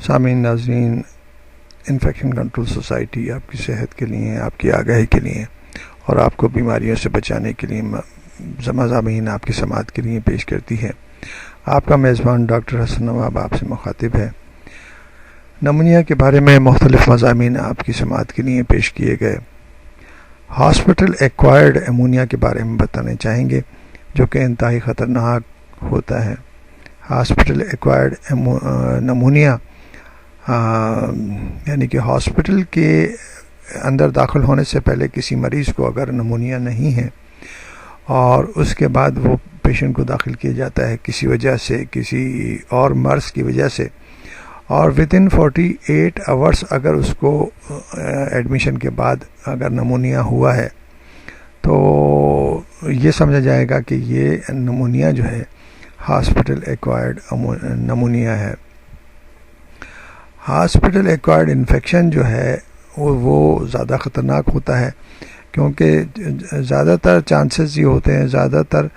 सामीन नाज़रीन, infection control society आपकी सेहत के लिए, आपकी आगाही के लिए और आपको बीमारियों से बचाने के लिए मज़ामीन आपकी समात के लिए पेश करती है। आपका मेज़बान डॉक्टर हसन नवाब आपसे मुखातिब है। नमूनिया के बारे में मुख्तलिफ मज़ामीन आपकी समात के लिए पेश किए गए। हॉस्पिटल एक्वायर्ड एमोनिया के बारे में बताने चाहेंगे, जो कि इंतहाई ख़तरनाक होता है। हॉस्पिटल एक्वायर्ड नमूनिया यानी कि हॉस्पिटल के अंदर दाखिल होने से पहले किसी मरीज़ को अगर नमूनिया नहीं है और उसके बाद वो पेशेंट को दाखिल किया जाता है किसी वजह से, किसी और मर्ज़ की वजह से, और विदिन 48 आवर्स अगर उसको एडमिशन के बाद अगर नमूनिया हुआ है तो ये समझा जाएगा कि ये नमूनिया जो है हॉस्पिटल एक्वायर्ड नमूनिया है। हॉस्पिटल एक्वायर्ड इन्फेक्शन जो है वो ज़्यादा ख़तरनाक होता है, क्योंकि ज़्यादातर चांसेस ये होते हैं, ज़्यादातर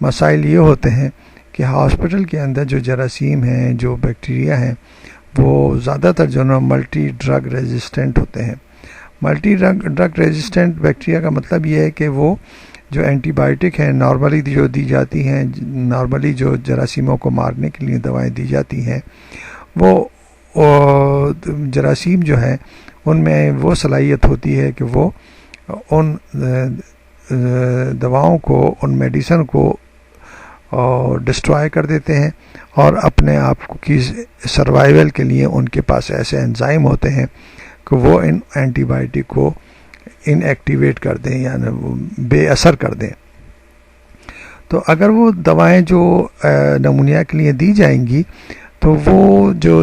मसाइल ये होते हैं कि हॉस्पिटल के अंदर जो जरासीम हैं, जो बैक्टीरिया हैं, वो ज़्यादातर जो ना मल्टी ड्रग रेजिस्टेंट होते हैं। मल्टी ड्रग रेजिस्टेंट बैक्टीरिया का मतलब ये है कि वो जो एंटीबायोटिक हैं नॉर्मली जो दी जाती हैं, नॉर्मली जो जरासीमों को मारने के लिए दवाएं दी जाती हैं, वो जरासीम जो है उनमें वो सलाहियत होती है कि वो उन दवाओं को, उन मेडिसिन को डिस्ट्रॉय कर देते हैं और अपने आप की सर्वाइवल के लिए उनके पास ऐसे एंजाइम होते हैं कि वो इन एंटीबायोटिक को इनएक्टिवेट कर दें या बेअसर कर दें। तो अगर वो दवाएं जो नमूनिया के लिए दी जाएंगी तो वो जो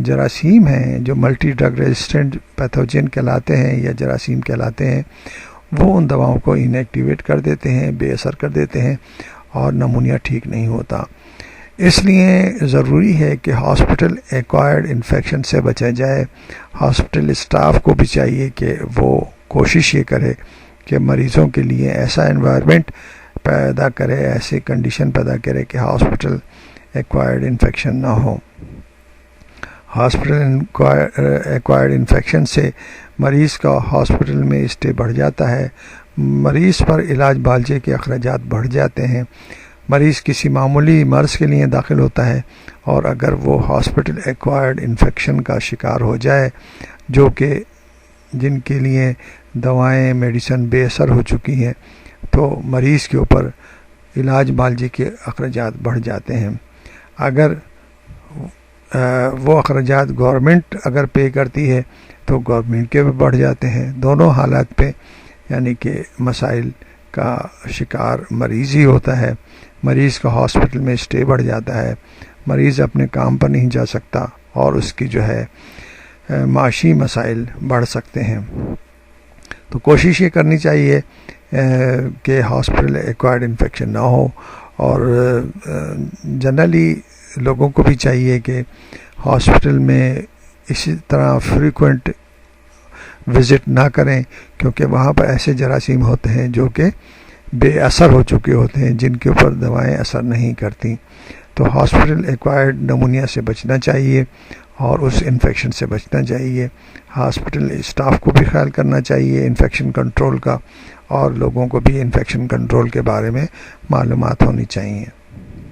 जरासीम हैं, जो मल्टी ड्रग रेजिस्टेंट पैथोजन कहलाते हैं या जरासीम कहलाते हैं, वो उन दवाओं को इनएक्टिवेट कर देते हैं, बेअसर कर देते हैं और नमूनिया ठीक नहीं होता। इसलिए ज़रूरी है कि हॉस्पिटल एक्वायर्ड इन्फेक्शन से बचा जाए। हॉस्पिटल स्टाफ को भी चाहिए कि वो कोशिश ये करे कि मरीज़ों के लिए ऐसा एनवायरनमेंट पैदा करे, ऐसी कंडीशन पैदा करे कि हॉस्पिटल एक्वायर्ड इन्फेक्शन ना हो। हॉस्पिटल एक्वायर्ड इन्फेक्शन से मरीज़ का हॉस्पिटल में स्टे बढ़ जाता है, मरीज़ पर इलाज बालजे के अखराजात बढ़ जाते हैं। मरीज़ किसी मामूली मर्ज़ के लिए दाखिल होता है और अगर वो हॉस्पिटल एक्वायर्ड इन्फेक्शन का शिकार हो जाए, जो कि जिनके लिए दवाएं, मेडिसिन बेअसर हो चुकी हैं, तो मरीज़ के ऊपर इलाज बालजी के अखराजात बढ़ जाते हैं। अगर वो अखराजात गवर्नमेंट अगर पे करती है तो गवर्नमेंट के भी बढ़ जाते हैं। दोनों हालात पे यानी कि मसाइल का शिकार मरीज़ ही होता है। मरीज़ का हॉस्पिटल में स्टे बढ़ जाता है, मरीज़ अपने काम पर नहीं जा सकता और उसकी जो है माशी मसाइल बढ़ सकते हैं। तो कोशिश ये करनी चाहिए कि हॉस्पिटल एक्वायर्ड इन्फेक्शन ना हो और जनरली लोगों को भी चाहिए कि हॉस्पिटल में इसी तरह फ्रीक्वेंट विज़िट ना करें, क्योंकि वहाँ पर ऐसे जरासीम होते हैं जो कि बेअसर हो चुके होते हैं, जिनके ऊपर दवाएं असर नहीं करती। तो हॉस्पिटल एक्वायर्ड नमूनिया से बचना चाहिए और उस इन्फेक्शन से बचना चाहिए। हॉस्पिटल स्टाफ को भी ख्याल करना चाहिए इन्फेक्शन कंट्रोल का, और लोगों को भी इन्फेक्शन कंट्रोल के बारे में मालूमात होनी चाहिए।